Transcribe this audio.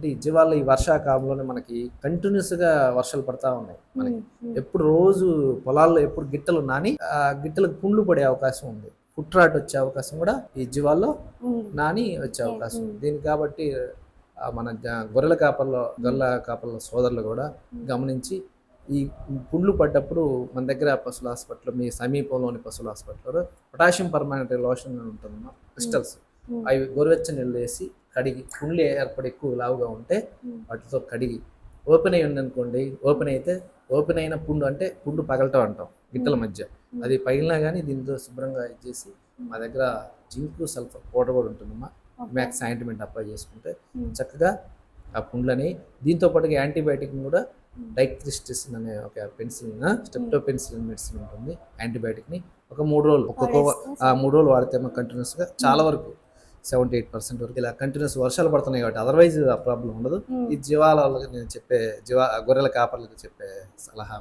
ఏంటంటే ఈ జీవాల్లో ఈ వర్షాకాలంలోనే మనకి కంటిన్యూస్గా వర్షాలు పడతా ఉన్నాయి. మనకి ఎప్పుడు రోజు పొలాల్లో ఎప్పుడు గిట్టలు నాని ఆ గిట్టలకు పుండ్లు పడే అవకాశం ఉంది. ఫుట్ వచ్చే అవకాశం కూడా ఈ జీవాల్లో నాని వచ్చే అవకాశం ఉంది. దీనికి కాబట్టి మన గొర్రెల కాపర్ల సోదరులు కూడా గమనించి ఈ పుండ్లు పడ్డప్పుడు మన దగ్గర పశువుల హాస్పిటల్, మీ సమీపంలోని పశువుల హాస్పిటల్లో పొటాషియం పర్మానెంట్ లోషన్ ఉంటుందమ్మా, క్రిస్టల్స్, అవి గోరువెచ్చని నీళ్ళు వేసి కడిగి, పుండ్లు ఏర్పడి ఎక్కువ లావుగా ఉంటే వాటితో కడిగి, ఓపెన్ అయి ఉందనుకోండి, ఓపెన్ అయిన పుండు అంటే పుండు పగలటం అంటాం గిట్టల మధ్య, అది పగిలినా కానీ దీంతో శుభ్రంగా ఇచ్చేసి మా దగ్గర జింక్ సల్ఫర్ పౌడర్ కూడా ఉంటుందమ్మా, మ్యాక్స్ ఆయింట్మెంట్ అప్లై చేసుకుంటే చక్కగా ఆ పుండ్లని, దీంతో పాటుగా యాంటీబయాటిక్ కూడా డైక్రిస్టిసిన్ అనే ఒక పెన్సిలిన్, స్టెప్టోపెన్సిలిన్ మెడిసిన్ ఉంటుంది, యాంటీబయాటిక్ని ఒక 3 రోజులు 3 రోజులు వాడితే కంటిన్యూస్గా చాలా వరకు 78% వరకు ఇలా కంటిన్యూస్ వర్షాలు పడుతున్నాయి కాబట్టి అదర్వైజ్ ఆ ప్రాబ్లం ఉండదు. ఈ జీవాల నేను చెప్పే గొర్రెల కాపర్లకు చెప్పే సలహా.